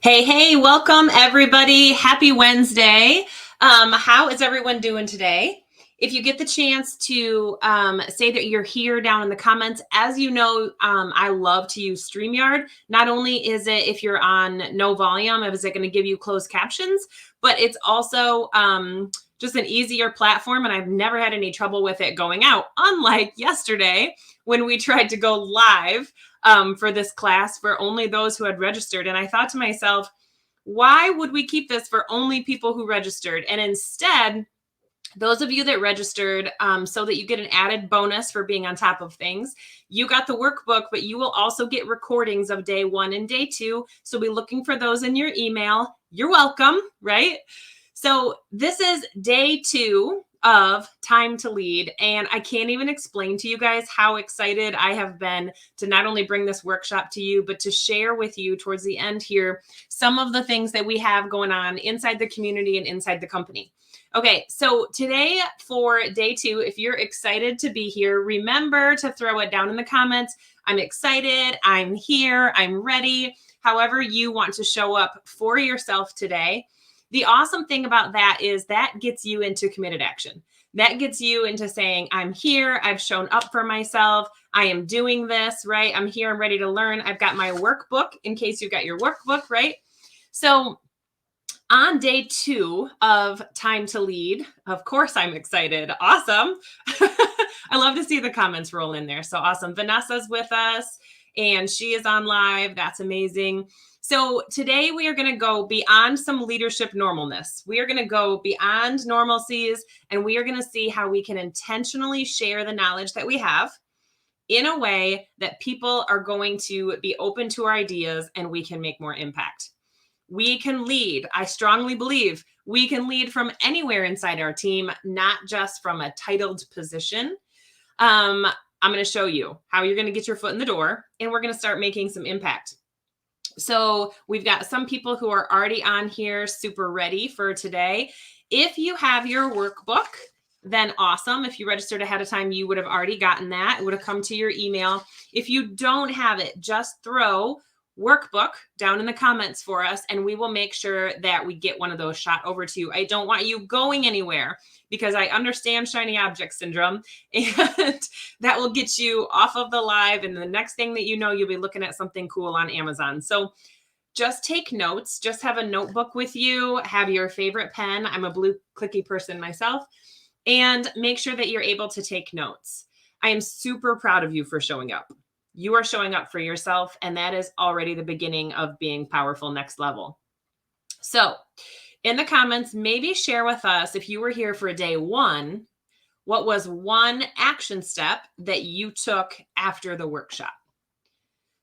Hey, welcome everybody. Happy Wednesday. How is everyone doing today? If you get the chance to say that you're here down in the comments, as you know, I love to use StreamYard. Not only is it, if you're on no volume, is it going to give you closed captions, but it's also just an easier platform, and I've never had any trouble with it going out, unlike yesterday when we tried to go live for this class for only those who had registered. And I thought to myself, why would we keep this for only people who registered? And instead, those of you that registered, so that you get an added bonus for being on top of things, you got the workbook, but you will also get recordings of day 1 and day 2. So be looking for those in your email. You're welcome, right? So this is day 2 of Time to Lead. And I can't even explain to you guys how excited I have been to not only bring this workshop to you, but to share with you towards the end here some of the things that we have going on inside the community and inside the company. Okay, so today for day 2, if you're excited to be here, remember to throw it down in the comments. I'm excited, I'm here, I'm ready, however you want to show up for yourself today. The awesome thing about that is that gets you into committed action. That gets you into saying, I'm here, I've shown up for myself, I am doing this, right? I'm here, I'm ready to learn. I've got my workbook in case you've got your workbook, right? So on day 2 of Time to Lead, of course I'm excited. Awesome. I love to see the comments roll in there. So awesome. Vanessa's with us and she is on live. That's amazing. So today we are going to go beyond some leadership normalness. We are going to go beyond normalcies, and we are going to see how we can intentionally share the knowledge that we have in a way that people are going to be open to our ideas and we can make more impact. We can lead. I strongly believe we can lead from anywhere inside our team, not just from a titled position. I'm going to show you how you're going to get your foot in the door, and we're going to start making some impact. So we've got some people who are already on here, super ready for today. If you have your workbook, then awesome. If you registered ahead of time, you would have already gotten that. It would have come to your email. If you don't have it, just throw workbook down in the comments for us, and we will make sure that we get one of those shot over to you. I don't want you going anywhere because I understand shiny object syndrome, and that will get you off of the live. And the next thing that you know, you'll be looking at something cool on Amazon. So just take notes, just have a notebook with you, have your favorite pen. I'm a blue clicky person myself, and make sure that you're able to take notes. I am super proud of you for showing up. You are showing up for yourself, and that is already the beginning of being powerful next level. So in the comments, maybe share with us, if you were here for day 1, what was one action step that you took after the workshop?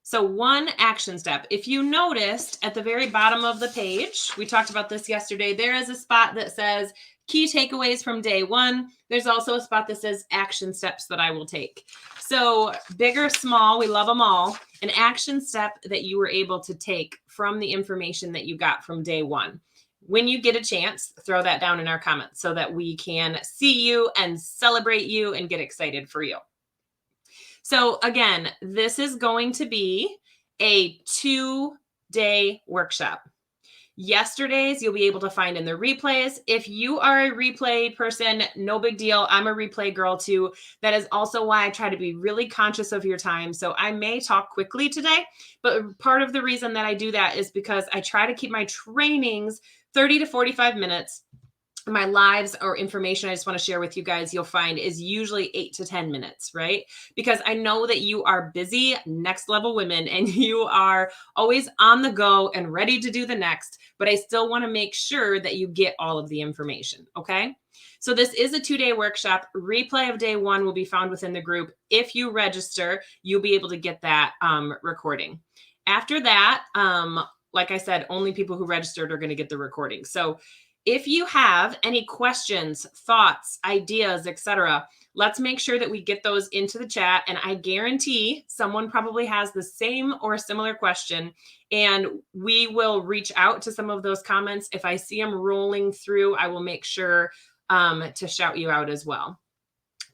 So one action step. If you noticed at the very bottom of the page, we talked about this yesterday, there is a spot that says key takeaways from day 1. There's also a spot that says action steps that I will take. So big or small, we love them all. An action step that you were able to take from the information that you got from day 1. When you get a chance, throw that down in our comments so that we can see you and celebrate you and get excited for you. So again, this is going to be a 2-day workshop. Yesterday's you'll be able to find in the replays. If you are a replay person, no big deal. I'm a replay girl too. That is also why I try to be really conscious of your time. So I may talk quickly today, but part of the reason that I do that is because I try to keep my trainings 30 to 45 minutes. My lives or information I just want to share with you guys, you'll find is usually 8 to 10 minutes, right? Because I know that you are busy next level women and you are always on the go and ready to do the next, but I still want to make sure that you get all of the information, okay? So this is a 2-day workshop. Replay of day 1 will be found within the group. If you register, you'll be able to get that recording. After that, like I said, only people who registered are going to get the recording. So if you have any questions, thoughts, ideas, etc., let's make sure that we get those into the chat. And I guarantee someone probably has the same or similar question, and we will reach out to some of those comments. If I see them rolling through, I will make sure to shout you out as well.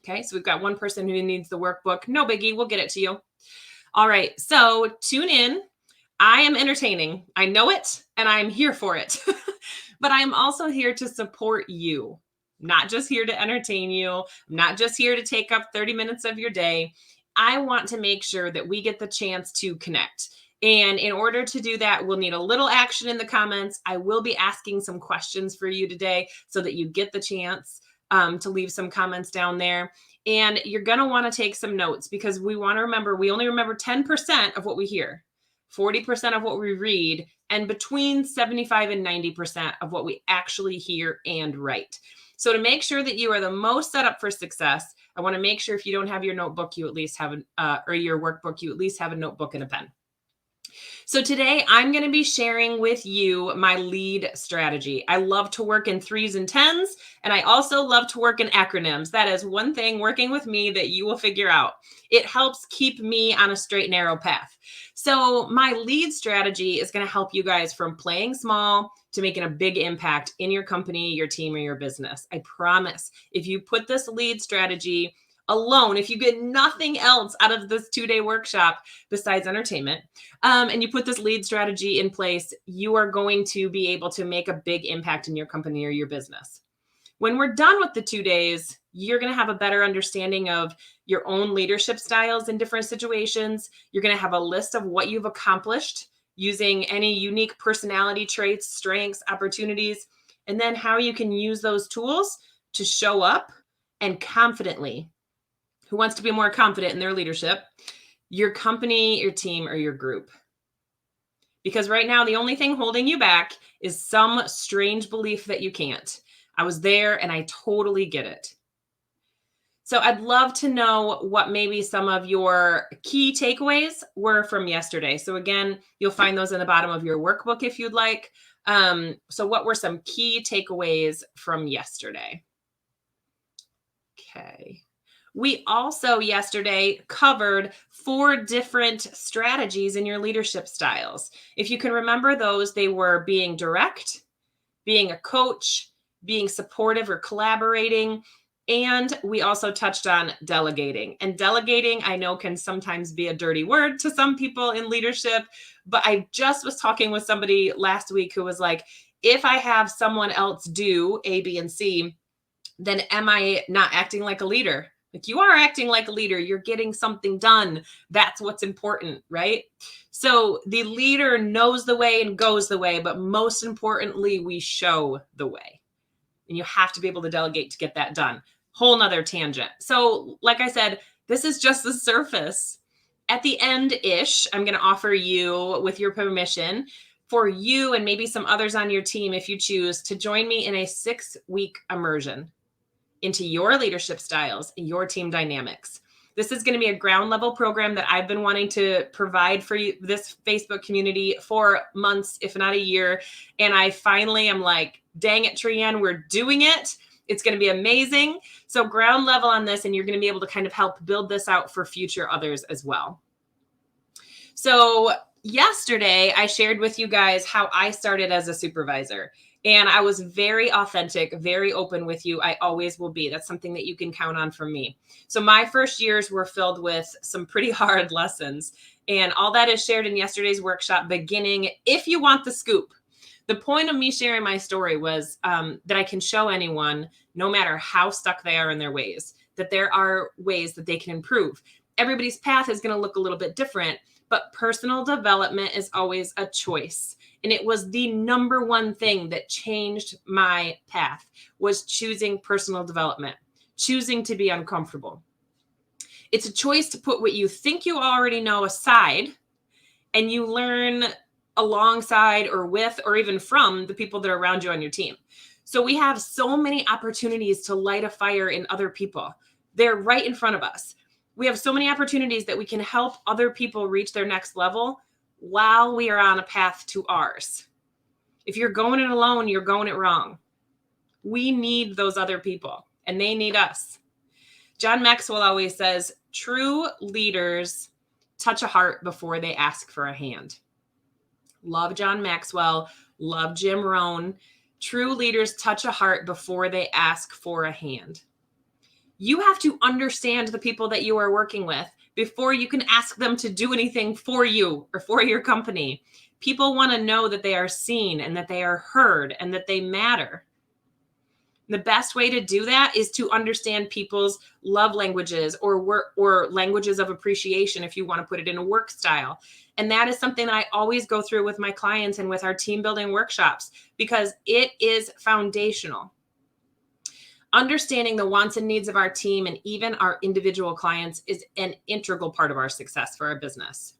Okay, so we've got one person who needs the workbook. No biggie, we'll get it to you. All right, so tune in. I am entertaining. I know it and I'm here for it. But I'm also here to support you. I'm not just here to entertain you. I'm not just here to take up 30 minutes of your day. I want to make sure that we get the chance to connect. And in order to do that, we'll need a little action in the comments. I will be asking some questions for you today so that you get the chance to leave some comments down there. And you're going to want to take some notes because we want to remember we only remember 10% of what we hear, 40% of what we read, and between 75 and 90% of what we actually hear and write. So to make sure that you are the most set up for success, I want to make sure if you don't have your notebook, you at least have or your workbook, you at least have a notebook and a pen. So today I'm going to be sharing with you my lead strategy. I love to work in 3s and 10s, and I also love to work in acronyms. That is one thing working with me that you will figure out. It helps keep me on a straight, narrow path. So my lead strategy is going to help you guys from playing small to making a big impact in your company, your team, or your business. I promise if you put this lead strategy alone, if you get nothing else out of this 2-day workshop besides entertainment, and you put this lead strategy in place, you are going to be able to make a big impact in your company or your business. When we're done with the 2 days, you're going to have a better understanding of your own leadership styles in different situations. You're going to have a list of what you've accomplished using any unique personality traits, strengths, opportunities, and then how you can use those tools to show up and confidently. Who wants to be more confident in their leadership? Your company, your team, or your group. Because right now, the only thing holding you back is some strange belief that you can't. I was there and I totally get it. So I'd love to know what maybe some of your key takeaways were from yesterday. So again, you'll find those in the bottom of your workbook if you'd like. So what were some key takeaways from yesterday? Okay. We also yesterday covered 4 different strategies in your leadership styles. If you can remember those, they were being direct, being a coach, being supportive or collaborating, and we also touched on delegating. And delegating, I know, can sometimes be a dirty word to some people in leadership, but I just was talking with somebody last week who was like, if I have someone else do A, B, and C, then am I not acting like a leader? Like, you are acting like a leader. You're getting something done. That's what's important, right? So the leader knows the way and goes the way, but most importantly, we show the way. And you have to be able to delegate to get that done. Whole nother tangent. So like I said, this is just the surface. At the end-ish, I'm going to offer you, with your permission, for you and maybe some others on your team, if you choose, to join me in a 6-week immersion into your leadership styles, your team dynamics. This is going to be a ground level program that I've been wanting to provide for you, this Facebook community, for months, if not a year. And I finally am like, dang it, Trienne, we're doing it. It's going to be amazing. So ground level on this, and you're going to be able to kind of help build this out for future others as well. So yesterday, I shared with you guys how I started as a supervisor. And I was very authentic, very open with you. I always will be. That's something that you can count on from me. So my first years were filled with some pretty hard lessons. And all that is shared in yesterday's workshop, beginning, if you want the scoop. The point of me sharing my story was that I can show anyone, no matter how stuck they are in their ways, that there are ways that they can improve. Everybody's path is going to look a little bit different, but personal development is always a choice. And it was the number one thing that changed my path, was choosing personal development, choosing to be uncomfortable. It's a choice to put what you think you already know aside, and you learn alongside or with or even from the people that are around you on your team. So we have so many opportunities to light a fire in other people. They're right in front of us. We have so many opportunities that we can help other people reach their next level while we are on a path to ours. If you're going it alone, you're going it wrong. We need those other people, and they need us. John Maxwell always says, true leaders touch a heart before they ask for a hand. Love John Maxwell, love Jim Rohn. True leaders touch a heart before they ask for a hand. You have to understand the people that you are working with before you can ask them to do anything for you or for your company. People want to know that they are seen and that they are heard and that they matter. The best way to do that is to understand people's love languages or languages of appreciation, if you want to put it in a work style. And that is something that I always go through with my clients and with our team building workshops, because it is foundational. Understanding the wants and needs of our team and even our individual clients is an integral part of our success for our business.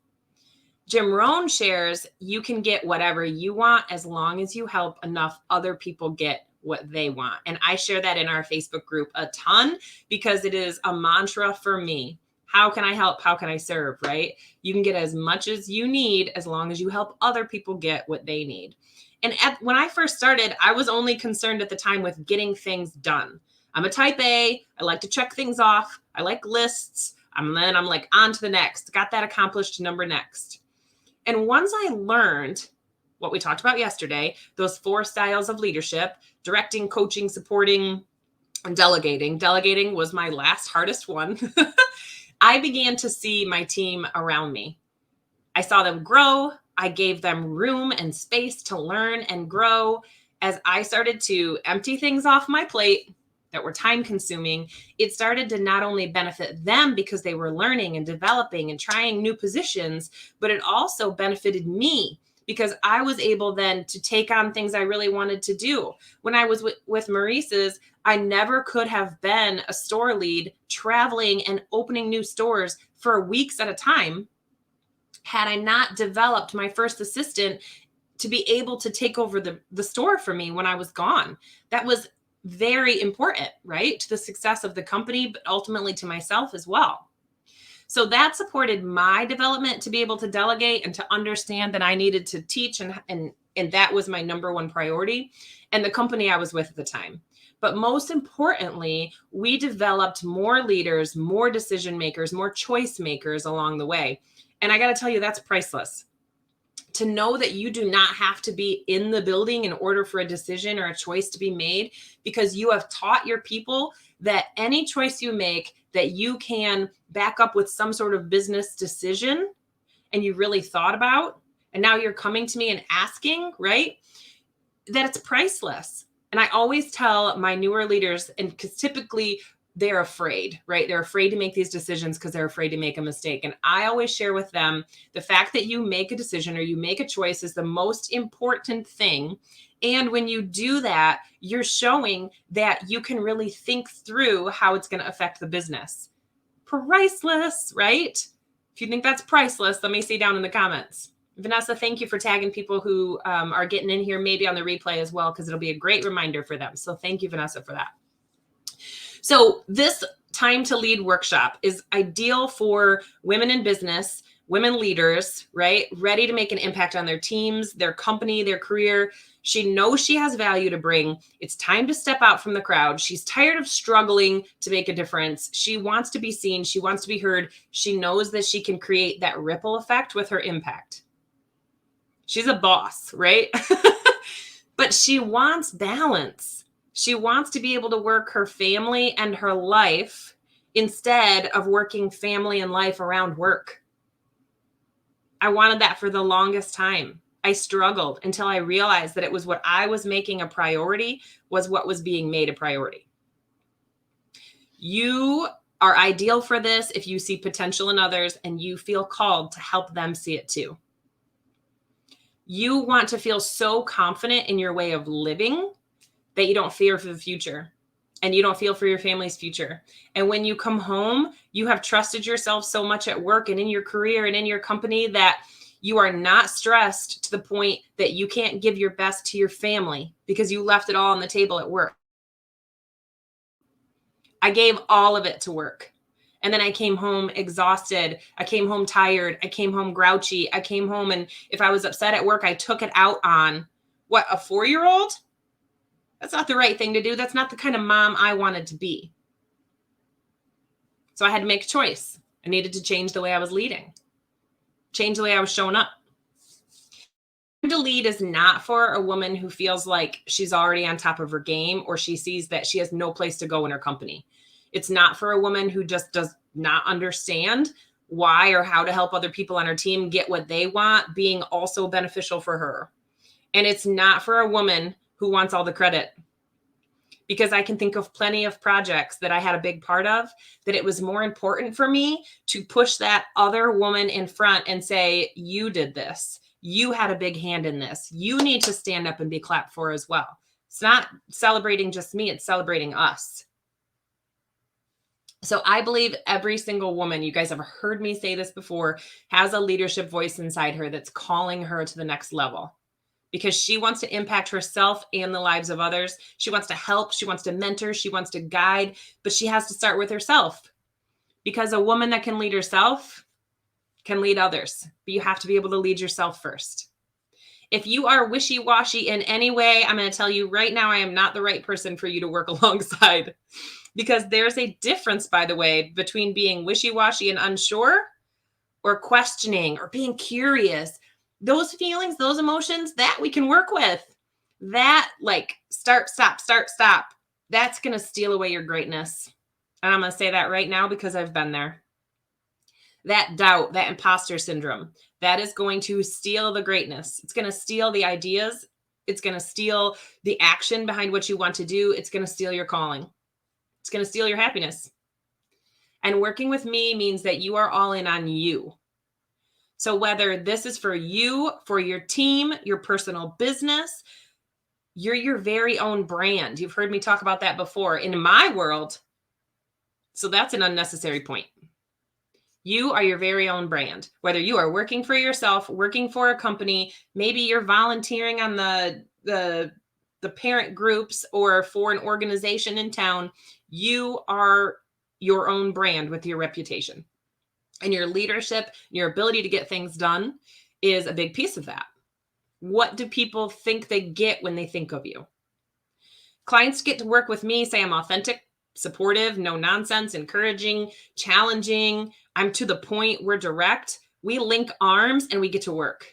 Jim Rohn shares, you can get whatever you want as long as you help enough other people get what they want. And I share that in our Facebook group a ton because it is a mantra for me. How can I help? How can I serve, right? You can get as much as you need as long as you help other people get what they need. And when I first started, I was only concerned at the time with getting things done. I'm a type A. I like to check things off. I like lists. Then I'm like, on to the next. Got that accomplished, number next. And once I learned what we talked about yesterday, those 4 styles of leadership, directing, coaching, supporting, and delegating. Delegating was my last hardest one. I began to see my team around me. I saw them grow. I gave them room and space to learn and grow. As I started to empty things off my plate that were time consuming, it started to not only benefit them because they were learning and developing and trying new positions, but it also benefited me because I was able then to take on things I really wanted to do. When I was with Maurice's, I never could have been a store lead traveling and opening new stores for weeks at a time had I not developed my first assistant to be able to take over the store for me when I was gone. That was very important, right? To the success of the company, but ultimately to myself as well. So that supported my development to be able to delegate and to understand that I needed to teach, and that was my number one priority, and the company I was with at the time. But most importantly, we developed more leaders, more decision makers, more choice makers along the way. And I got to tell you, that's priceless. To know that you do not have to be in the building in order for a decision or a choice to be made, because you have taught your people that any choice you make that you can back up with some sort of business decision and you really thought about, and now you're coming to me and asking, right? That it's priceless. And I always tell my newer leaders, and because typically they're afraid, right? They're afraid to make these decisions because they're afraid to make a mistake. And I always share with them the fact that you make a decision or you make a choice is the most important thing. And when you do that, you're showing that you can really think through how it's going to affect the business. Priceless, right? If you think that's priceless, let me see down in the comments. Vanessa, thank you for tagging people who are getting in here, maybe on the replay as well, because it'll be a great reminder for them. So thank you, Vanessa, for that. So this Time to Lead workshop is ideal for women in business, women leaders, right? Ready to make an impact on their teams, their company, their career. She knows she has value to bring. It's time to step out from the crowd. She's tired of struggling to make a difference. She wants to be seen. She wants to be heard. She knows that she can create that ripple effect with her impact. She's a boss, right? But she wants balance. She wants to be able to work her family and her life instead of working family and life around work. I wanted that for the longest time. I struggled until I realized that it was what I was making a priority was what was being made a priority. You are ideal for this if you see potential in others and you feel called to help them see it too. You want to feel so confident in your way of living that you don't fear for the future and you don't feel for your family's future. And when you come home, you have trusted yourself so much at work and in your career and in your company that you are not stressed to the point that you can't give your best to your family because you left it all on the table at work. I gave all of it to work. And then I came home exhausted. I came home tired. I came home grouchy. I came home, and if I was upset at work, I took it out on what, a 4-year-old? That's not the right thing to do. That's not the kind of mom I wanted to be. So I had to make a choice. I needed to change the way I was leading, change the way I was showing up. To lead is not for a woman who feels like she's already on top of her game or she sees that she has no place to go in her company. It's not for a woman who just does not understand why or how to help other people on her team get what they want, being also beneficial for her. And it's not for a woman who wants all the credit. Because I can think of plenty of projects that I had a big part of, that it was more important for me to push that other woman in front and say, you did this. You had a big hand in this. You need to stand up and be clapped for as well. It's not celebrating just me, it's celebrating us. So I believe every single woman, you guys have heard me say this before, has a leadership voice inside her that's calling her to the next level. Because she wants to impact herself and the lives of others. She wants to help. She wants to mentor. She wants to guide. But she has to start with herself. Because a woman that can lead herself can lead others. But you have to be able to lead yourself first. If you are wishy-washy in any way, I'm going to tell you right now, I am not the right person for you to work alongside. Because there's a difference, by the way, between being wishy-washy and unsure, or questioning, or being curious. Those feelings, those emotions, that we can work with. That, like, start, stop, that's going to steal away your greatness. And I'm going to say that right now because I've been there. That doubt, that imposter syndrome, that is going to steal the greatness. It's going to steal the ideas. It's going to steal the action behind what you want to do. It's going to steal your calling. It's going to steal your happiness. And working with me means that you are all in on you. So whether this is for you, for your team, your personal business, you're your very own brand. You've heard me talk about that before in my world. So that's an unnecessary point. You are your very own brand. Whether you are working for yourself, working for a company, maybe you're volunteering on the parent groups or for an organization in town, you are your own brand with your reputation. And your leadership, your ability to get things done is a big piece of that. What do people think they get when they think of you? Clients get to work with me, say I'm authentic, supportive, no nonsense, encouraging, challenging. I'm to the point, we're direct. We link arms and we get to work.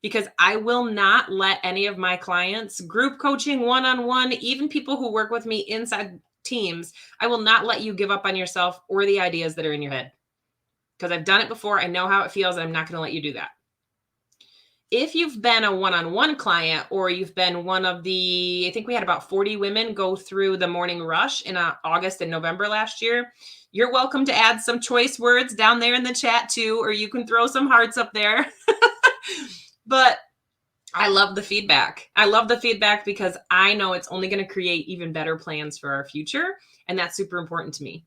Because I will not let any of my clients, group coaching, one-on-one, even people who work with me inside teams, I will not let you give up on yourself or the ideas that are in your head. Because I've done it before. I know how it feels. And I'm not going to let you do that. If you've been a one-on-one client or you've been one of the, I think we had about 40 women go through the morning rush in August and November last year, you're welcome to add some choice words down there in the chat too, or you can throw some hearts up there. But I love the feedback. I love the feedback because I know it's only going to create even better plans for our future. And that's super important to me.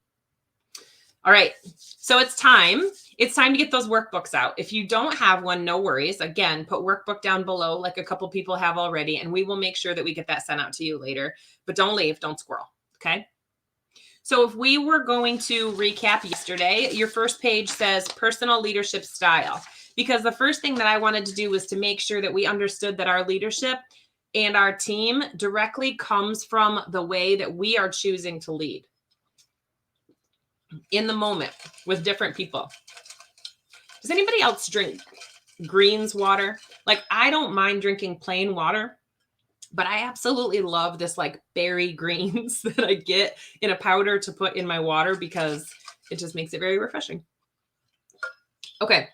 All right, so it's time. It's time to get those workbooks out. If you don't have one, no worries. Again, put workbook down below like a couple people have already, and we will make sure that we get that sent out to you later. But don't leave, don't squirrel, okay? So if we were going to recap yesterday, your first page says personal leadership style, because the first thing that I wanted to do was to make sure that we understood that our leadership and our team directly comes from the way that we are choosing to lead in the moment with different people. Does anybody else drink greens water? Like, I don't mind drinking plain water, but I absolutely love this like berry greens that I get in a powder to put in my water because it just makes it very refreshing. Okay.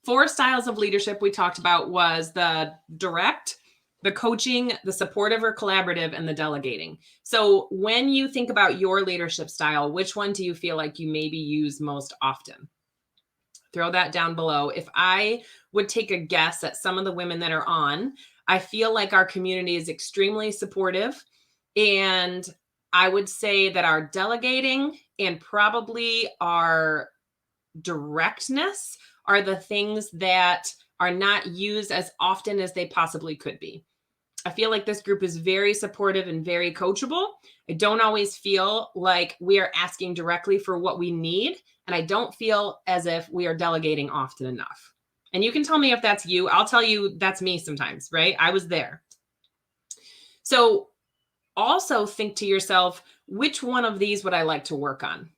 4 styles of leadership we talked about was the direct, the coaching, the supportive or collaborative, and the delegating. So when you think about your leadership style, which one do you feel like you maybe use most often? Throw that down below. If I would take a guess at some of the women that are on, I feel like our community is extremely supportive. And I would say that our delegating and probably our directness are the things that are not used as often as they possibly could be. I feel like this group is very supportive and very coachable. I don't always feel like we are asking directly for what we need. And I don't feel as if we are delegating often enough. And you can tell me if that's you. I'll tell you that's me sometimes, right? I was there. So also think to yourself, which one of these would I like to work on?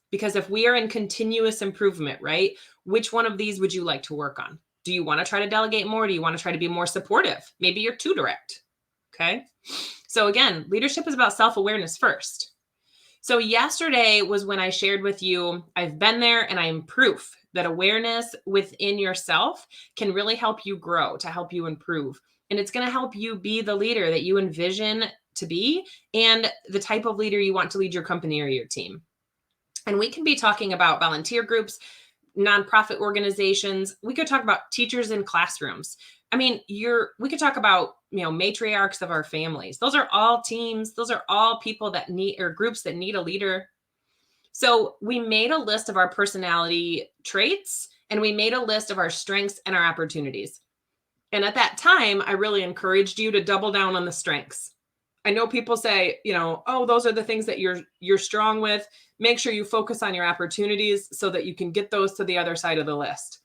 Because if we are in continuous improvement, right? Which one of these would you like to work on? Do you want to try to delegate more? Do you want to try to be more supportive? Maybe you're too direct. Okay. So again, leadership is about self-awareness first. So yesterday was when I shared with you, I've been there and I am proof that awareness within yourself can really help you grow, to help you improve. And it's going to help you be the leader that you envision to be and the type of leader you want to lead your company or your team. And we can be talking about volunteer groups, nonprofit organizations. We could talk about teachers in classrooms. I mean, we could talk about, matriarchs of our families. Those are all teams. Those are all people that need, or groups that need a leader. So we made a list of our personality traits and we made a list of our strengths and our opportunities. And at that time, I really encouraged you to double down on the strengths. I know people say, oh, those are the things that you're strong with. Make sure you focus on your opportunities so that you can get those to the other side of the list.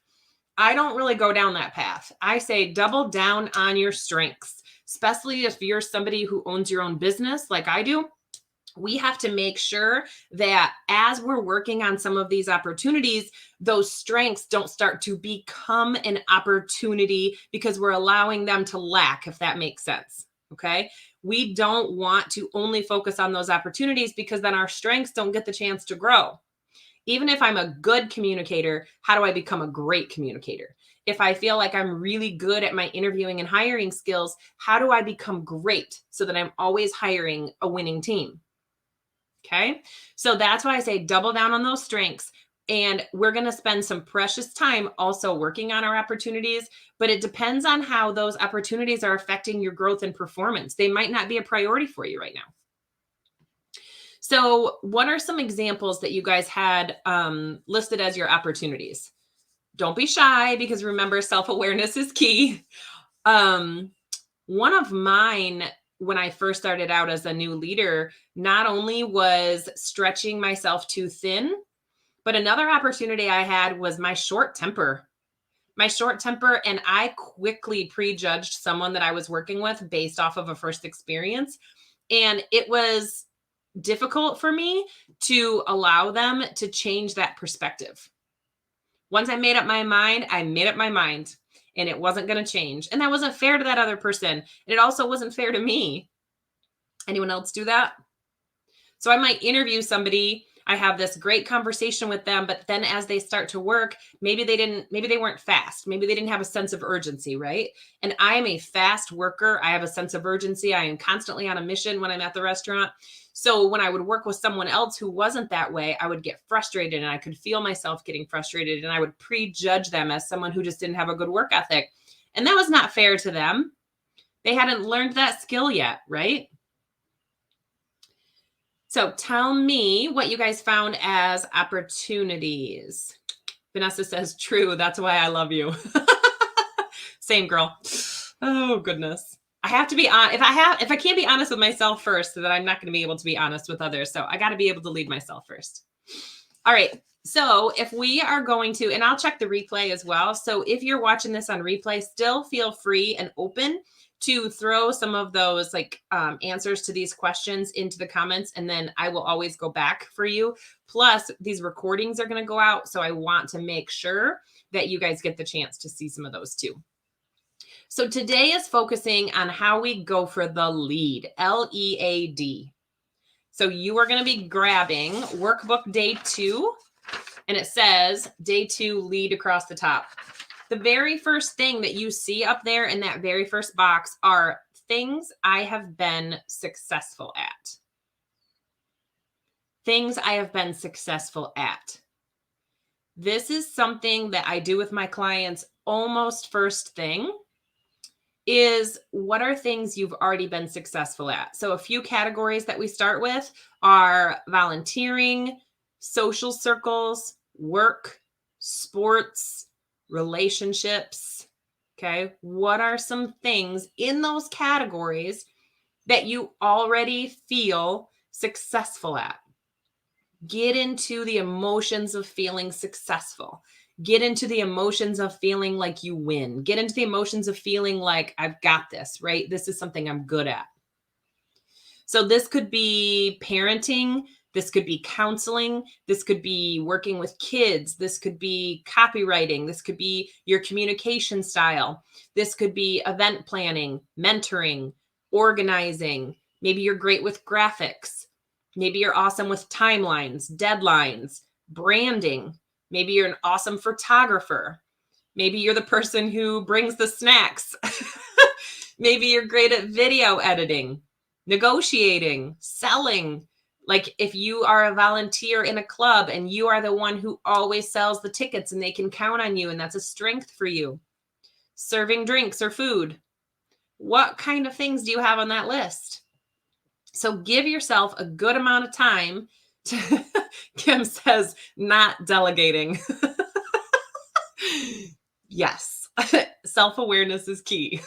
I don't really go down that path. I say double down on your strengths, especially if you're somebody who owns your own business like I do. We have to make sure that as we're working on some of these opportunities, those strengths don't start to become an opportunity because we're allowing them to lack, if that makes sense. Okay. We don't want to only focus on those opportunities because then our strengths don't get the chance to grow. Even if I'm a good communicator, how do I become a great communicator? If I feel like I'm really good at my interviewing and hiring skills, how do I become great so that I'm always hiring a winning team? Okay. So that's why I say double down on those strengths. And we're going to spend some precious time also working on our opportunities, but it depends on how those opportunities are affecting your growth and performance. They might not be a priority for you right now. So what are some examples that you guys had listed as your opportunities? Don't be shy because remember, self-awareness is key. One of mine, when I first started out as a new leader, not only was stretching myself too thin, but another opportunity I had was my short temper. And I quickly prejudged someone that I was working with based off of a first experience. And it was difficult for me to allow them to change that perspective. Once I made up my mind, and it wasn't going to change. And that wasn't fair to that other person. And it also wasn't fair to me. Anyone else do that? So I might interview somebody, I have this great conversation with them, but then as they start to work, maybe they weren't fast. Maybe they didn't have a sense of urgency, right? And I am a fast worker. I have a sense of urgency. I am constantly on a mission when I'm at the restaurant. So when I would work with someone else who wasn't that way, I would get frustrated and I could feel myself getting frustrated and I would prejudge them as someone who just didn't have a good work ethic. And that was not fair to them. They hadn't learned that skill yet, right? So tell me what you guys found as opportunities. Vanessa says, true. That's why I love you. Same, girl. Oh, goodness. I have to be on. If I can't be honest with myself first, then I'm not going to be able to be honest with others. So I got to be able to lead myself first. All right. So if we are going to, and I'll check the replay as well. So if you're watching this on replay, still feel free and open to throw some of those answers to these questions into the comments. And then I will always go back for you. Plus these recordings are going to go out. So I want to make sure that you guys get the chance to see some of those too. So today is focusing on how we go for the lead, LEAD. So you are going to be grabbing workbook day 2, and it says day 2 lead across the top. The very first thing that you see up there in that very first box are things I have been successful at. Things I have been successful at. This is something that I do with my clients almost first thing. Is what are things you've already been successful at? So a few categories that we start with are volunteering, social circles, work, sports, relationships. Okay. What are some things in those categories that you already feel successful at? Get into the emotions of feeling successful. Get into the emotions of feeling like you win. Get into the emotions of feeling like I've got this, right? This is something I'm good at. So this could be parenting. This could be counseling. This could be working with kids. This could be copywriting. This could be your communication style. This could be event planning, mentoring, organizing. Maybe you're great with graphics. Maybe you're awesome with timelines, deadlines, branding. Maybe you're an awesome photographer. Maybe you're the person who brings the snacks. Maybe you're great at video editing, negotiating, selling. Like if you are a volunteer in a club and you are the one who always sells the tickets and they can count on you and that's a strength for you. Serving drinks or food. What kind of things do you have on that list? So give yourself a good amount of time to, Kim says, not delegating. Yes, self-awareness is key.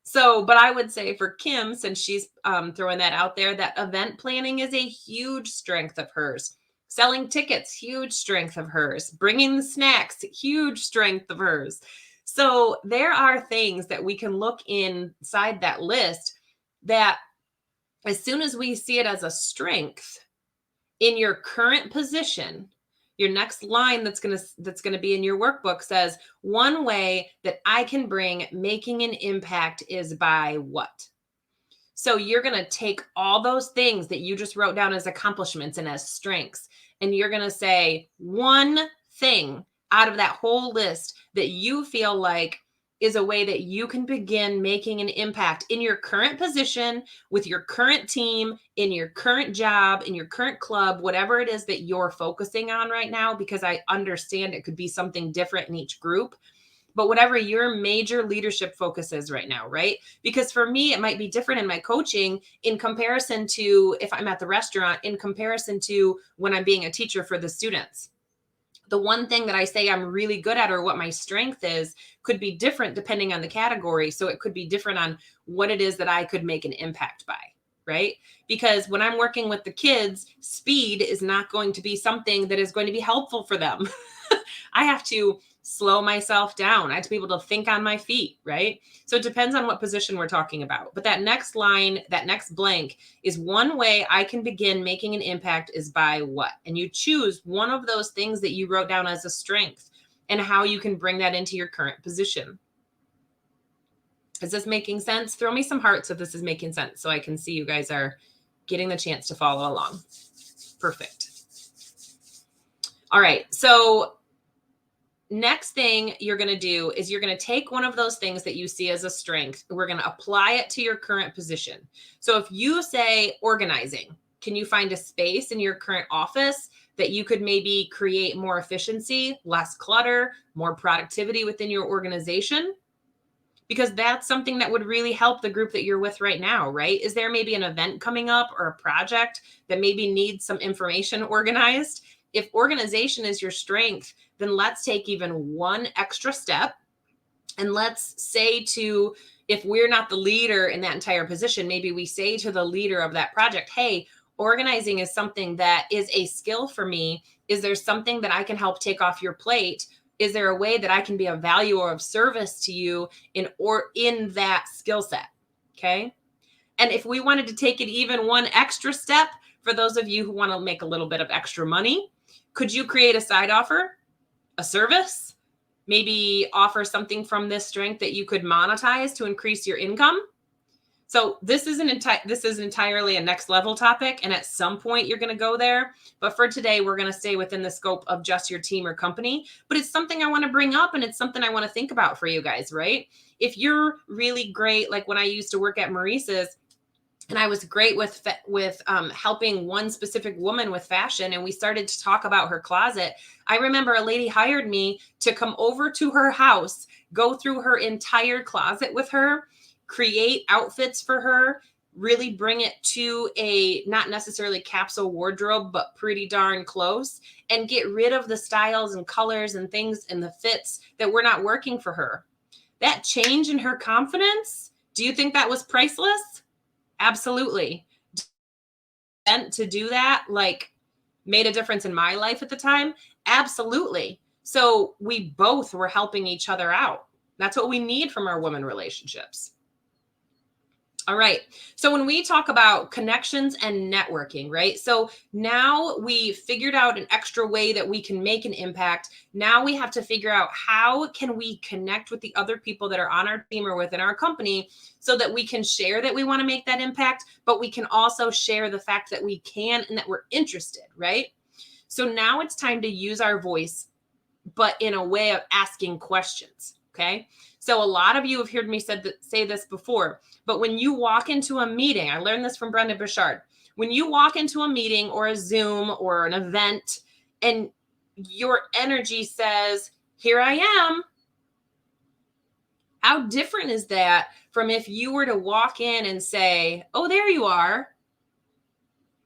So, but I would say for Kim, since she's throwing that out there, that event planning is a huge strength of hers. Selling tickets, huge strength of hers. Bringing the snacks, huge strength of hers. So there are things that we can look inside that list that as soon as we see it as a strength in your current position, your next line that's going to be in your workbook says, one way that I can bring making an impact is by what? So you're going to take all those things that you just wrote down as accomplishments and as strengths, and you're going to say one thing out of that whole list that you feel like is a way that you can begin making an impact in your current position, with your current team, in your current job, in your current club, whatever it is that you're focusing on right now, because I understand it could be something different in each group, but whatever your major leadership focus is right now, right? Because for me, it might be different in my coaching in comparison to if I'm at the restaurant, in comparison to when I'm being a teacher for the students. The one thing that I say I'm really good at or what my strength is could be different depending on the category. So it could be different on what it is that I could make an impact by, right? Because when I'm working with the kids, speed is not going to be something that is going to be helpful for them. I have to slow myself down. I have to be able to think on my feet, right? So it depends on what position we're talking about. But that next line, that next blank is one way I can begin making an impact is by what? And you choose one of those things that you wrote down as a strength and how you can bring that into your current position. Is this making sense? Throw me some hearts if this is making sense so I can see you guys are getting the chance to follow along. Perfect. All right. So next thing you're going to do is you're going to take one of those things that you see as a strength. We're going to apply it to your current position. So if you say organizing, can you find a space in your current office that you could maybe create more efficiency, less clutter, more productivity within your organization? Because that's something that would really help the group that you're with right now, right? Is there maybe an event coming up or a project that maybe needs some information organized? If organization is your strength, then let's take even one extra step. And let's say to, if we're not the leader in that entire position, maybe we say to the leader of that project, hey, organizing is something that is a skill for me. Is there something that I can help take off your plate? Is there a way that I can be of value or of service to you in that skill set? Okay. And if we wanted to take it even one extra step, for those of you who want to make a little bit of extra money, could you create a side offer, a service, maybe offer something from this strength that you could monetize to increase your income? So this is entirely a next level topic. And at some point you're going to go there. But for today, we're going to stay within the scope of just your team or company. But it's something I want to bring up and it's something I want to think about for you guys, right? If you're really great, like when I used to work at Maurice's, and I was great with helping one specific woman with fashion. And we started to talk about her closet. I remember a lady hired me to come over to her house, go through her entire closet with her, create outfits for her, really bring it to a not necessarily capsule wardrobe, but pretty darn close, and get rid of the styles and colors and things and the fits that were not working for her. That change in her confidence, do you think that was priceless? Absolutely. To do that, like, made a difference in my life at the time? Absolutely. So we both were helping each other out. That's what we need from our women relationships. All right. So when we talk about connections and networking, right? So now we figured out an extra way that we can make an impact. Now we have to figure out how can we connect with the other people that are on our team or within our company so that we can share that we want to make that impact, but we can also share the fact that we can and that we're interested, right? So now it's time to use our voice, but in a way of asking questions. Okay. So a lot of you have heard me say this before, but when you walk into a meeting, I learned this from Brendon Burchard. When you walk into a meeting or a Zoom or an event and your energy says, here I am, how different is that from if you were to walk in and say, oh, there you are?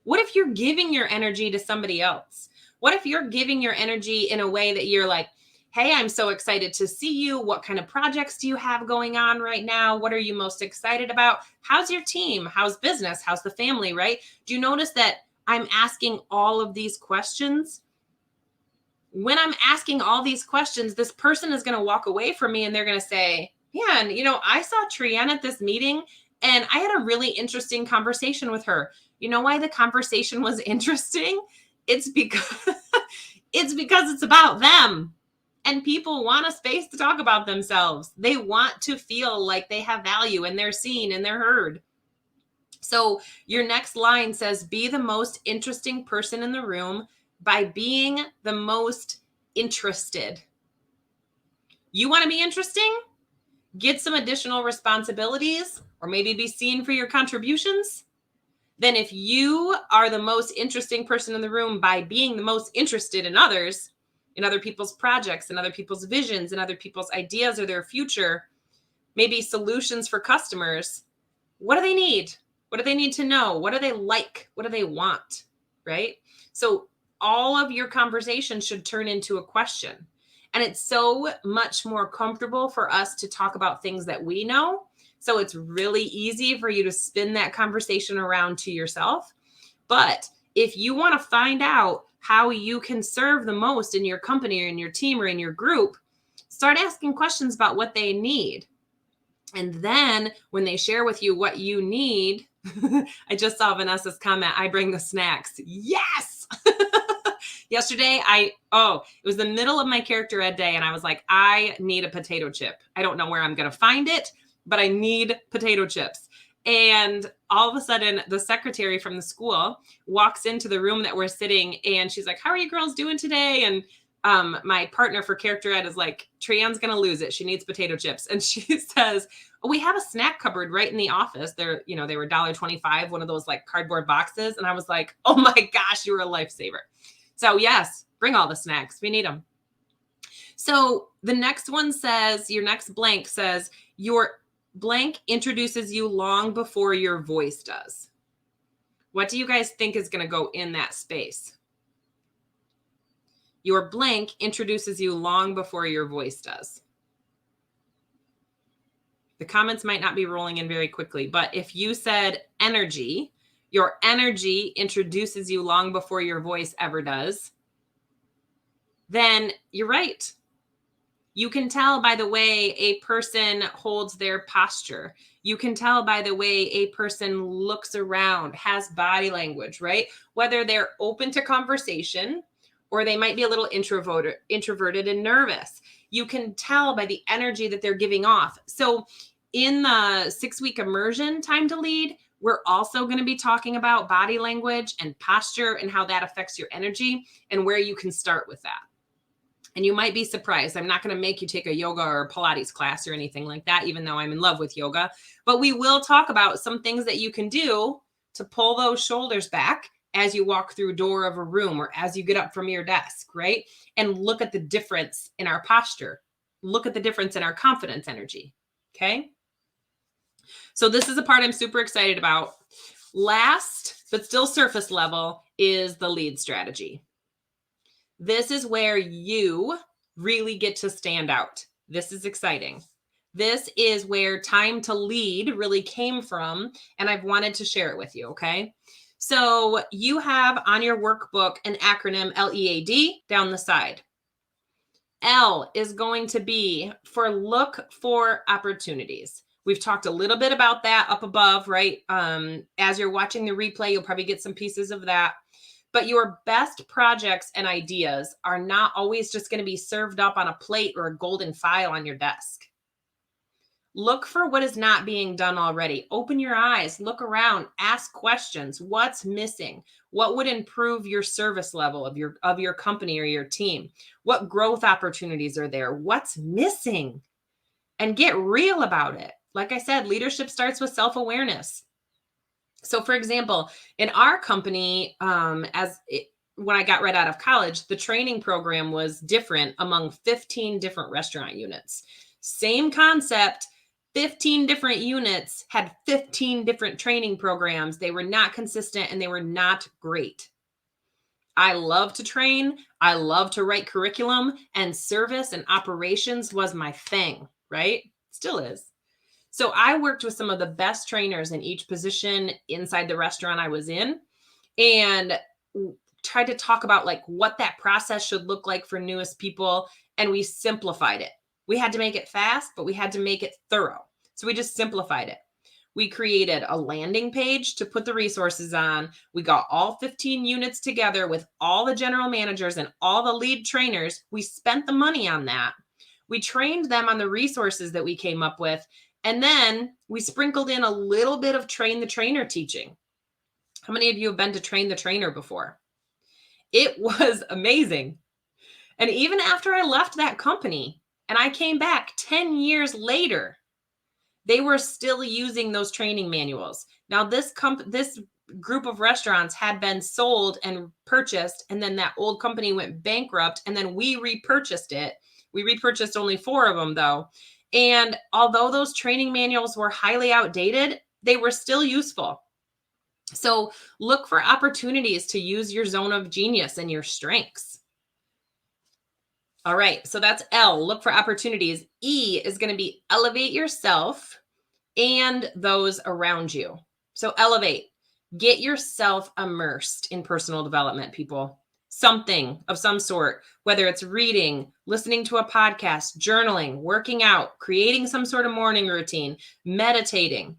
What if you're giving your energy to somebody else? What if you're giving your energy in a way that you're like, hey, I'm so excited to see you. What kind of projects do you have going on right now? What are you most excited about? How's your team? How's business? How's the family, right? Do you notice that I'm asking all of these questions? When I'm asking all these questions, this person is going to walk away from me and they're going to say, yeah, and I saw Trienne at this meeting and I had a really interesting conversation with her. You know why the conversation was interesting? It's because it's about them. And people want a space to talk about themselves. They want to feel like they have value and they're seen and they're heard. So your next line says, be the most interesting person in the room by being the most interested. You want to be interesting? Get some additional responsibilities or maybe be seen for your contributions? Then if you are the most interesting person in the room by being the most interested in others, in other people's projects and other people's visions and other people's ideas or their future, maybe solutions for customers, what do they need? What do they need to know? What do they like? What do they want? Right? So all of your conversation should turn into a question. And it's so much more comfortable for us to talk about things that we know. So it's really easy for you to spin that conversation around to yourself. But if you want to find out how you can serve the most in your company or in your team or in your group, start asking questions about what they need. And then when they share with you what you need, I just saw Vanessa's comment, I bring the snacks. Yes. Yesterday, it was the middle of my character ed day. And I was like, I need a potato chip. I don't know where I'm going to find it, but I need potato chips. And all of a sudden, the secretary from the school walks into the room that we're sitting and she's like, how are you girls doing today? And my partner for character ed is like, Trienne's going to lose it. She needs potato chips. And she says, we have a snack cupboard right in the office. They were $1.25, one of those like cardboard boxes. And I was like, oh my gosh, you were a lifesaver. So yes, bring all the snacks. We need them. So the next one says, your next blank says, your blank introduces you long before your voice does. What do you guys think is going to go in that space? Your blank introduces you long before your voice does. The comments might not be rolling in very quickly, but if you said energy, your energy introduces you long before your voice ever does, then you're right. You can tell by the way a person holds their posture. You can tell by the way a person looks around, has body language, right? Whether they're open to conversation or they might be a little introverted and nervous. You can tell by the energy that they're giving off. So in the 6-week immersion time to lead, we're also going to be talking about body language and posture and how that affects your energy and where you can start with that. And you might be surprised. I'm not going to make you take a yoga or Pilates class or anything like that, even though I'm in love with yoga. But we will talk about some things that you can do to pull those shoulders back as you walk through a door of a room or as you get up from your desk, right? And look at the difference in our posture. Look at the difference in our confidence energy, okay? So this is a part I'm super excited about. Last, but still surface level, is the lead strategy. This is where you really get to stand out. This is exciting. This is where time to lead really came from, and I've wanted to share it with you, okay? So you have on your workbook an acronym LEAD down the side. L is going to be for look for opportunities. We've talked a little bit about that up above, right? As you're watching the replay, you'll probably get some pieces of that. But your best projects and ideas are not always just going to be served up on a plate or a golden file on your desk. Look for what is not being done already. Open your eyes, look around, ask questions. What's missing? What would improve your service level of your company or your team? What growth opportunities are there? What's missing? And get real about it. Like I said, leadership starts with self-awareness. So for example, in our company, when I got right out of college, the training program was different among 15 different restaurant units. Same concept, 15 different units had 15 different training programs. They were not consistent and they were not great. I love to train. I love to write curriculum, and service and operations was my thing, right? Still is. So I worked with some of the best trainers in each position inside the restaurant I was in, and tried to talk about like what that process should look like for newest people. And we simplified it. We had to make it fast, but we had to make it thorough. So we just simplified it. We created a landing page to put the resources on. We got all 15 units together with all the general managers and all the lead trainers. We spent the money on that. We trained them on the resources that we came up with. And then we sprinkled in a little bit of train the trainer teaching. How many of you have been to train the trainer before? It was amazing. And even after I left that company and I came back 10 years later, they were still using those training manuals. Now, this group of restaurants had been sold and purchased, and then that old company went bankrupt, and then we repurchased it. We repurchased only 4 of them, though. And although those training manuals were highly outdated, they were still useful. So look for opportunities to use your zone of genius and your strengths. All right, so that's L, look for opportunities. E is going to be elevate yourself and those around you. So elevate, get yourself immersed in personal development, people. Something of some sort, whether it's reading, listening to a podcast, journaling, working out, creating some sort of morning routine, meditating.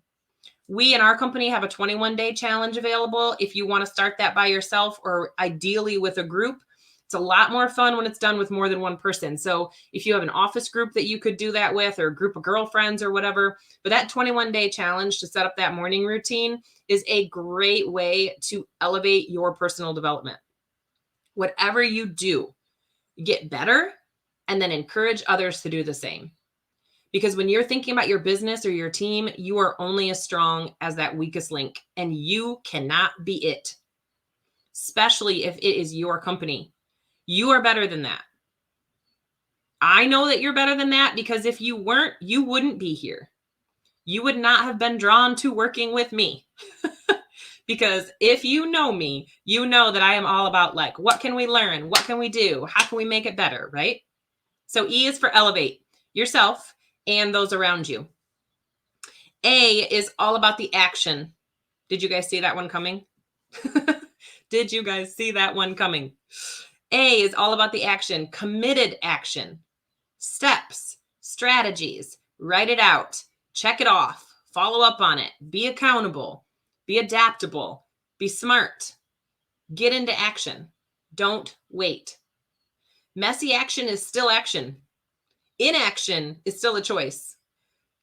We in our company have a 21-day challenge available if you want to start that by yourself or ideally with a group. It's a lot more fun when it's done with more than one person. So if you have an office group that you could do that with, or a group of girlfriends or whatever, but that 21-day challenge to set up that morning routine is a great way to elevate your personal development. Whatever you do, get better and then encourage others to do the same. Because when you're thinking about your business or your team, you are only as strong as that weakest link, and you cannot be it, especially if it is your company. You are better than that. I know that you're better than that because if you weren't, you wouldn't be here. You would not have been drawn to working with me. Because if you know me, you know that I am all about like, what can we learn? What can we do? How can we make it better, right? So E is for elevate yourself and those around you. A is all about the action. Did you guys see that one coming? Did you guys see that one coming? A is all about the action, committed action, steps, strategies, write it out, check it off, follow up on it, be accountable, be adaptable, be smart, get into action. Don't wait. Messy action is still action. Inaction is still a choice.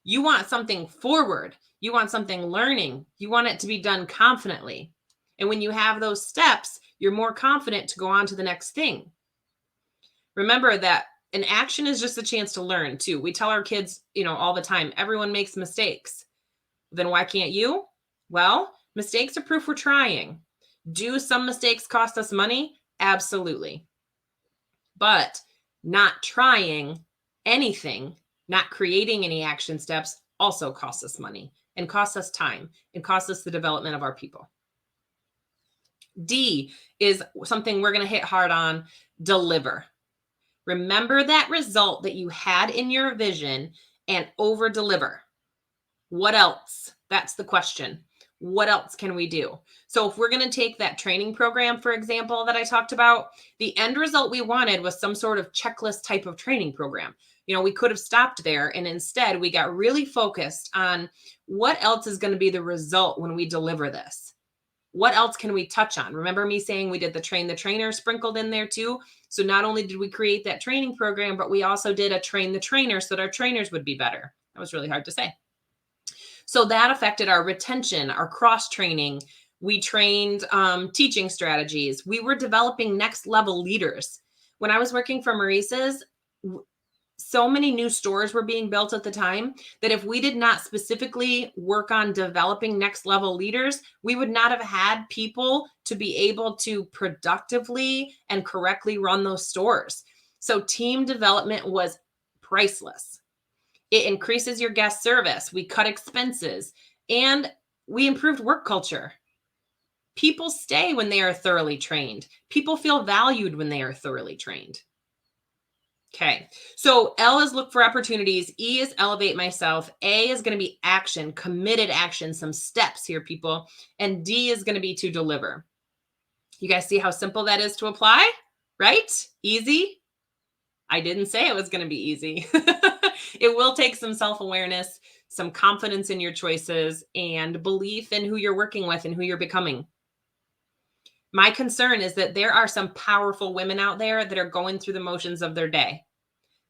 You want something forward. You want something learning. You want it to be done confidently. And when you have those steps, you're more confident to go on to the next thing. Remember that an action is just a chance to learn too. We tell our kids, all the time, everyone makes mistakes. Then why can't you? Well, mistakes are proof we're trying. Do some mistakes cost us money? Absolutely. But not trying anything, not creating any action steps also costs us money and costs us time and costs us the development of our people. D is something we're going to hit hard on, deliver. Remember that result that you had in your vision and over deliver. What else? That's the question. What else can we do? So if we're going to take that training program, for example, that I talked about, the end result we wanted was some sort of checklist type of training program. We could have stopped there, and instead we got really focused on what else is going to be the result when we deliver this. What else can we touch on? Remember me saying we did the train the trainer sprinkled in there too? So not only did we create that training program, but we also did a train the trainer so that our trainers would be better. That was really hard to say. So that affected our retention, our cross training. We trained teaching strategies. We were developing next level leaders. When I was working for Maurice's, so many new stores were being built at the time that if we did not specifically work on developing next level leaders, we would not have had people to be able to productively and correctly run those stores. So team development was priceless. It increases your guest service. We cut expenses and we improved work culture. People stay when they are thoroughly trained. People feel valued when they are thoroughly trained. Okay, so L is look for opportunities. E is elevate myself. A is going to be action, committed action, some steps here, people. And D is going to be to deliver. You guys see how simple that is to apply, right? Easy. I didn't say it was going to be easy. It will take some self-awareness, some confidence in your choices, and belief in who you're working with and who you're becoming. My concern is that there are some powerful women out there that are going through the motions of their day.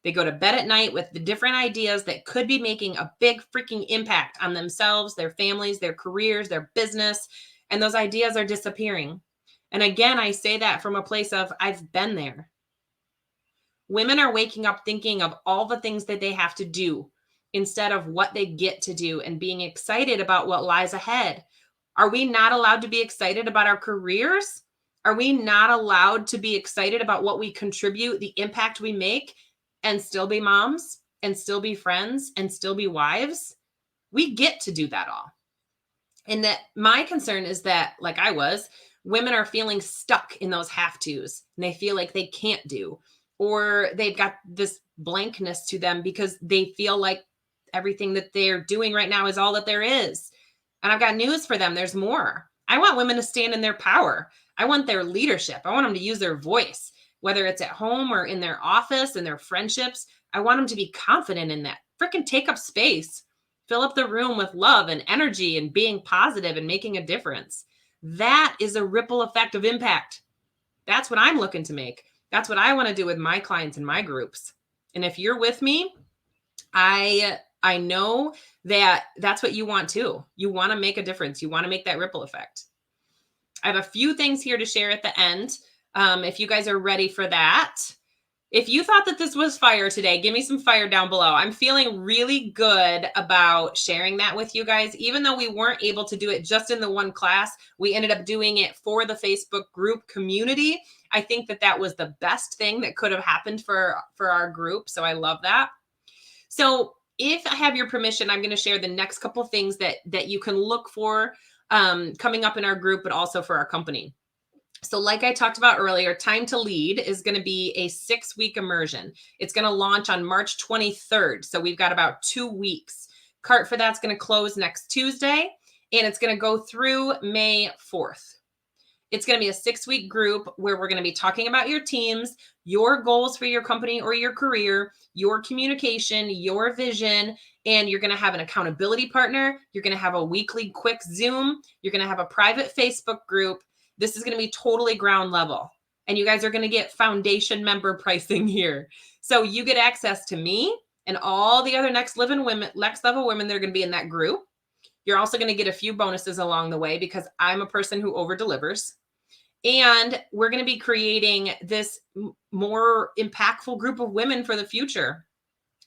They go to bed at night with the different ideas that could be making a big freaking impact on themselves, their families, their careers, their business, and those ideas are disappearing. And again, I say that from a place of I've been there. Women are waking up thinking of all the things that they have to do instead of what they get to do and being excited about what lies ahead. Are we not allowed to be excited about our careers? Are we not allowed to be excited about what we contribute, the impact we make, and still be moms, and still be friends, and still be wives? We get to do that all. And that my concern is that, like I was, women are feeling stuck in those have-tos, and they feel like they can't do, or they've got this blankness to them because they feel like everything that they're doing right now is all that there is. And I've got news for them. There's more. I want women to stand in their power. I want their leadership. I want them to use their voice, whether it's at home or in their office and their friendships. I want them to be confident in that. Freaking take up space. Fill up the room with love and energy and being positive and making a difference. That is a ripple effect of impact. That's what I'm looking to make. That's what I want to do with my clients and my groups. And if you're with me, I know that that's what you want too. You want to make a difference. You want to make that ripple effect. I have a few things here to share at the end. If you guys are ready for that. If you thought that this was fire today, give me some fire down below. I'm feeling really good about sharing that with you guys. Even though we weren't able to do it just in the one class, we ended up doing it for the Facebook group community. I think that that was the best thing that could have happened for our group. So I love that. So if I have your permission, I'm going to share the next couple of things that you can look for coming up in our group, but also for our company. So like I talked about earlier, Time to Lead is going to be a 6-week immersion. It's going to launch on March 23rd. So we've got about 2 weeks. Cart for that's going to close next Tuesday, and it's going to go through May 4th. It's going to be a 6-week group where we're going to be talking about your teams, your goals for your company or your career, your communication, your vision, and you're going to have an accountability partner. You're going to have a weekly quick Zoom. You're going to have a private Facebook group. This is going to be totally ground level. And you guys are going to get foundation member pricing here. So you get access to me and all the other next level women that are going to be in that group. You're also going to get a few bonuses along the way because I'm a person who over delivers. And we're going to be creating this more impactful group of women for the future.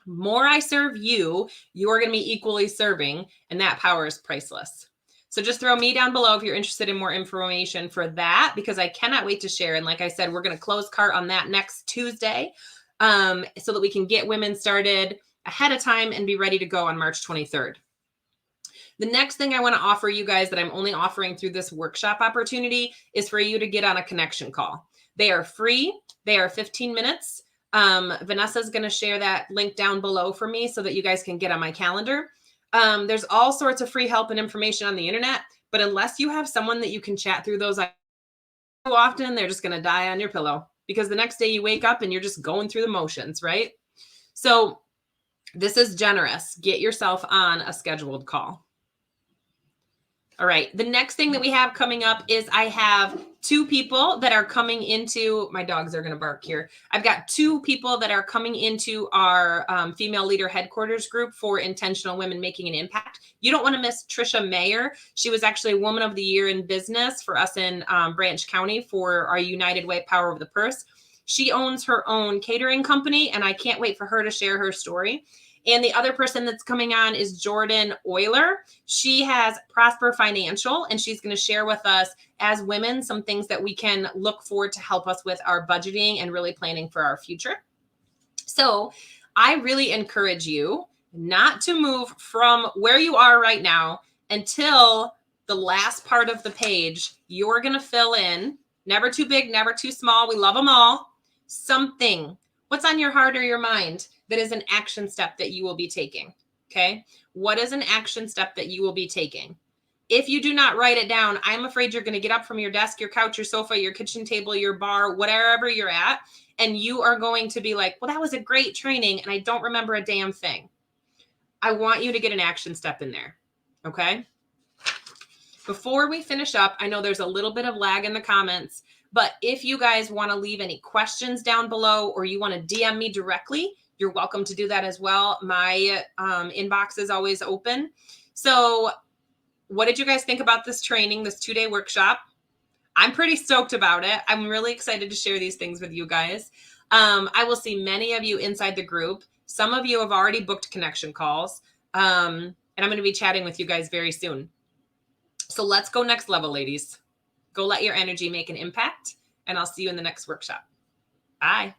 More I serve you, you're going to be equally serving, and that power is priceless. So just throw me down below if you're interested in more information for that, because I cannot wait to share. And like I said, we're going to close cart on that next Tuesday so that we can get women started ahead of time and be ready to go on March 23rd. The next thing I want to offer you guys that I'm only offering through this workshop opportunity is for you to get on a connection call. They are free. They are 15 minutes. Vanessa's going to share that link down below for me so that you guys can get on my calendar. There's all sorts of free help and information on the internet, but unless you have someone that you can chat through those, so often they're just going to die on your pillow because the next day you wake up and you're just going through the motions, right? So this is generous. Get yourself on a scheduled call. All right. The next thing that we have coming up is I have 2 people that are coming into, my dogs are going to bark here. I've got 2 people that are coming into our female leader headquarters group for intentional women making an impact. You don't want to miss Trisha Mayer. She was actually Woman of the Year in business for us in Branch County for our United Way Power of the Purse. She owns her own catering company, and I can't wait for her to share her story. And the other person that's coming on is Jordan Euler. She has Prosper Financial, and she's going to share with us as women some things that we can look for to help us with our budgeting and really planning for our future. So I really encourage you not to move from where you are right now until the last part of the page. You're going to fill in, never too big, never too small. We love them all. Something. What's on your heart or your mind that is an action step that you will be taking? Okay. What is an action step that you will be taking? If you do not write it down, I'm afraid you're going to get up from your desk, your couch, your sofa, your kitchen table, your bar, whatever you're at, and you are going to be like, well, that was a great training, and I don't remember a damn thing. I want you to get an action step in there. Okay. Before we finish up, I know there's a little bit of lag in the comments, but if you guys want to leave any questions down below or you want to DM me directly, you're welcome to do that as well. My inbox is always open. So what did you guys think about this training, this 2-day workshop? I'm pretty stoked about it. I'm really excited to share these things with you guys. I will see many of you inside the group. Some of you have already booked connection calls. And I'm going to be chatting with you guys very soon. So let's go next level, ladies. Go let your energy make an impact, and I'll see you in the next workshop. Bye.